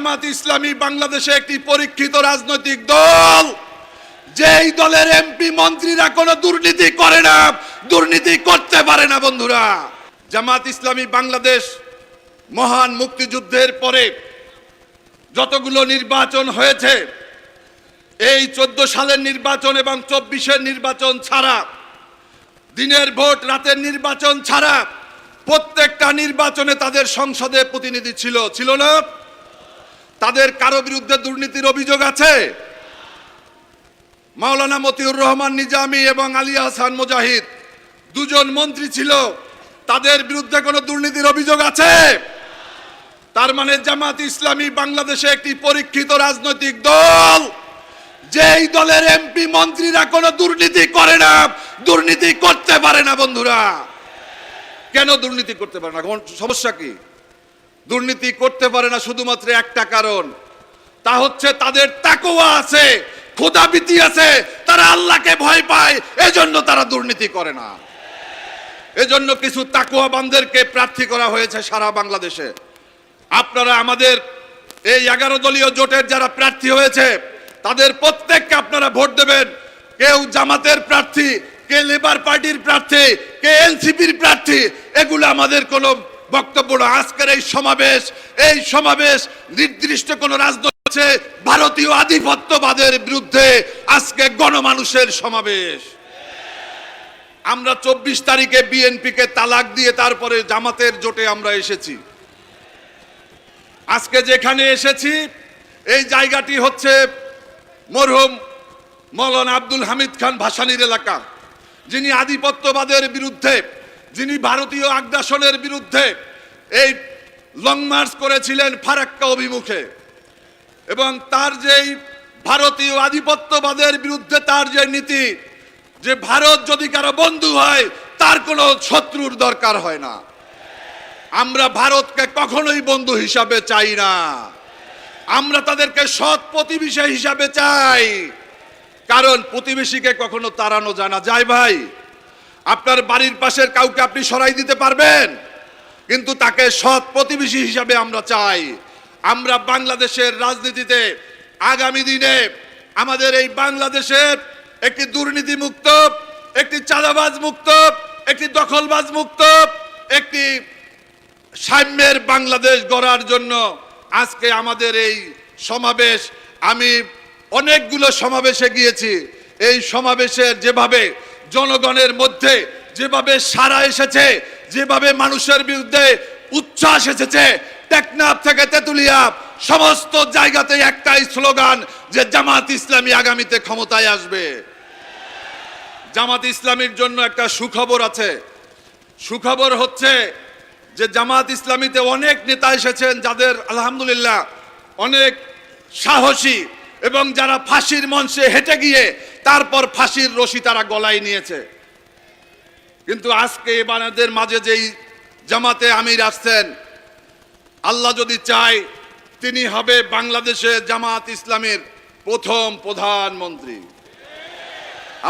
জামাত ইসলামী বাংলাদেশে একটি পরীক্ষিত রাজনৈতিক দল, যেই দলের এমপি মন্ত্রীরা কোনো দুর্নীতি করে না, দুর্নীতি করতে পারে না। বন্ধুরা, জামাত ইসলামী বাংলাদেশ মহান মুক্তিযুদ্ধের পরে যতগুলো নির্বাচন হয়েছে, এই 14 সালের নির্বাচন এবং 24-এর নির্বাচন ছাড়া, দিনের ভোট রাতের নির্বাচন ছাড়া প্রত্যেকটা নির্বাচনে তাদের সংসদে প্রতিনিধি ছিল না? তাদের কারো বিরুদ্ধে দুর্নীতির অভিযোগ আছে? মাওলানা মতিউর রহমান নিজামী এবং আলী আহসান মুজাহিদ দুজন মন্ত্রী ছিল, তাদের বিরুদ্ধে কোনো দুর্নীতির অভিযোগ আছে? তার মানে জামাত ইসলামী বাংলাদেশে একটি পরীক্ষিত রাজনৈতিক দল, যেই দলের এমপি মন্ত্রীরা কোনো দুর্নীতি করে না, দুর্নীতি করতে পারে না। বন্ধুরা, কেন দুর্নীতি করতে পারে না? সমস্যা কি? দুর্নীতি করতে পারে না শুধুমাত্র একটা কারণ, তা হচ্ছে তাদের তাকওয়া আছে, খোদাভীতি আছে, তারা আল্লাহকে ভয় পায়, এজন্য তারা দুর্নীতি করে না। এজন্য কিছু তাকওয়াবানদেরকে প্রার্থী করা হয়েছে সারা বাংলাদেশে। আপনারা আমাদের এই 11 দলীয় জোটের যারা প্রার্থী হয়েছে তাদের প্রত্যেককে আপনারা ভোট দেবেন। কেউ জামাতের প্রার্থী, কে লেবার পার্টির প্রার্থী, কে এনসিপির প্রার্থী, এগুলো আমাদের কোনো বক্তব্য না। আজকের এই সমাবেশ নির্দিষ্ট কোন রাজনৈতিক আছে ভারতীয় আধিপত্যবাদের বিরুদ্ধে আজকে গণমানুষের সমাবেশ। আমরা 24 তারিখে বিএনপিকে তালাক দিয়ে তারপরে জামাতের জোটে আমরা এসেছি। আজকে যেখানে এসেছি এই জায়গাটি হচ্ছে মরহুম মৌলানা আব্দুল হামিদ খান ভাসানীর এলাকা, যিনি আধিপত্যবাদের বিরুদ্ধে, যিনি ভারতীয় আগ্রাসনের বিরুদ্ধে এই লং মার্চ করেছিলেন ফারাক্কা অভিমুখে, এবং তার যেই ভারতীয় আধিপত্যবাদের বিরুদ্ধে তার যে নীতি, যে ভারত যদি কারো বন্ধু হয় তার কোনো শত্রুর দরকার হয় না। আমরা ভারতকে কখনোই বন্ধু হিসাবে চাই না, আমরা তাদেরকে সৎ প্রতিবেশী হিসাবে চাই। কারণ প্রতিবেশীকে কখনো তাড়ানো যায় না। যায় ভাই, আপনার বাড়ির পাশের কাউকে আপনি সরাই দিতে পারবেন, কিন্তু তাকে সৎ প্রতিবেশী হিসাবে আমরা চাই। আমরা বাংলাদেশের রাজনীতিতে আগামী দিনে আমাদের এই বাংলাদেশের একটি দুর্নীতি মুক্ত, একটি চাঁদাবাজ মুক্ত, একটি দখলবাজ মুক্ত, একটি সাম্যের বাংলাদেশ গড়ার জন্য আজকে আমাদের এই সমাবেশ। আমি অনেকগুলো সমাবেশে গিয়েছি, এই সমাবেশের যেভাবে জনগণের মধ্যে যেভাবে সাড়া এসেছে, যেভাবে মানুষের বিরুদ্ধে উচ্ছ্বাস এসেছে, টেকনাফ থেকে তেতুলিয়া সমস্ত জায়গাতে একটাই স্লোগান যে জামাত ইসলামী আগামীতে ক্ষমতায় আসবে। জামাত ইসলামীর জন্য একটা সুখবর আছে। সুখবর হচ্ছে যে জামাত ইসলামীতে অনেক নেতা এসেছেন যাদের আলহামদুলিল্লাহ অনেক সাহসী, এবং যারা ফাঁসির মঞ্চে হেঁটে গিয়ে তারপর ফাঁসির রশি তারা গলায় নিয়েছে। কিন্তু আজকে এবারের মাঝে যেই জামাতে আমির আসছেন, আল্লাহ যদি চায় তিনি হবে বাংলাদেশে জামাত ইসলামের প্রথম প্রধানমন্ত্রী।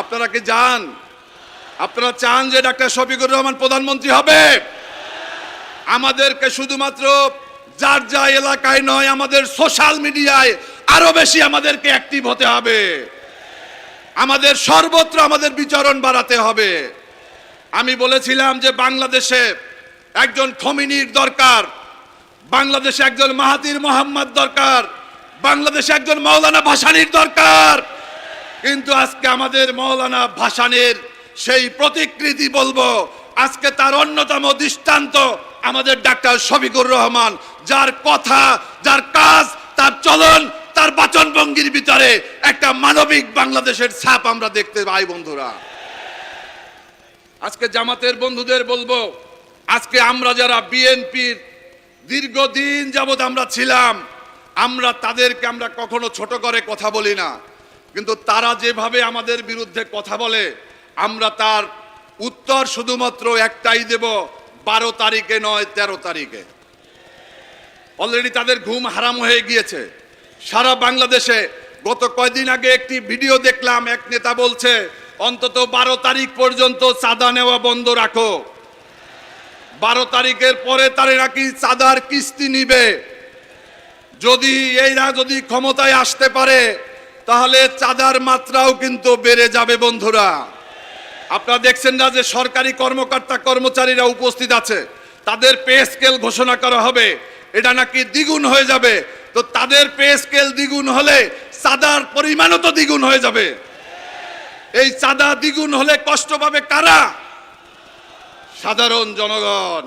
আপনারা কি জান? আপনারা চান যে ডাক্তার শফিকুর রহমান প্রধানমন্ত্রী হবে? আমাদেরকে শুধুমাত্র যার যা এলাকায় নয়, আমাদের সোশ্যাল মিডিয়ায় আরো বেশি আমাদেরকে অ্যাক্টিভ হতে হবে। আমাদের সর্বত্র আমাদের বিচরণ বাড়াতে হবে। আমি বলেছিলাম যে বাংলাদেশে একজন খমিনির দরকার, বাংলাদেশে একজন মাহাতির মোহাম্মদ দরকার, বাংলাদেশে একজন মাওলানা ভাসানীর দরকার। কিন্তু আজকে আমাদের মাওলানা ভাসানীর সেই প্রতিকৃতি বলবো, আজকে তার অন্যতম দৃষ্টান্ত আমাদের ডাক্তার শফিকুর রহমান, যার কথা, যার কাজ, তার চলন, তার বাচনভঙ্গির ভিতরে একটা মানবিক বাংলাদেশের ছাপ আমরা দেখতে পাই। বন্ধুরা, আজকে জামাতের বন্ধুদের বলবো, আজকে আমরা যারা বিএনপির দীর্ঘদিন যাবৎ আমরা ছিলাম, আমরা তাদেরকে আমরা কখনো ছোট করে কথা বলি না, কিন্তু তারা যেভাবে আমাদের বিরুদ্ধে কথা বলে আমরা তার উত্তর শুধুমাত্র একটাই দেব, 12 তারিখে নয় 13 তারিখে। অলরেডি তাদের ঘুম হারাম হয়ে গিয়েছে সারা বাংলাদেশে। গত কয়েকদিন আগে একটি ভিডিও দেখলাম, এক নেতা বলছে অন্তত 12 তারিখ পর্যন্ত চাঁদা নেওয়া বন্ধ রাখো। 12 তারিখের পরে তারা নাকি চাঁদার কিস্তি নিবে। যদি এরা যদি ক্ষমতায় আসতে পারে তাহলে চাঁদার মাত্রাও কিন্তু বেড়ে যাবে বন্ধুরা। আপনারা দেখছেন না যে সরকারি কর্মকর্তা কর্মচারীরা উপস্থিত আছে, তাদের পে স্কেল ঘোষণা করা হবে, এটা নাকি দ্বিগুণ হয়ে যাবে। তো তাদের পে স্কেল দ্বিগুণ হলে চাঁদার পরিমাণও তো দ্বিগুণ হয়ে যাবে। এই চাঁদা দ্বিগুণ হলে কষ্ট পাবে কারা? সাধারণ জনগণ।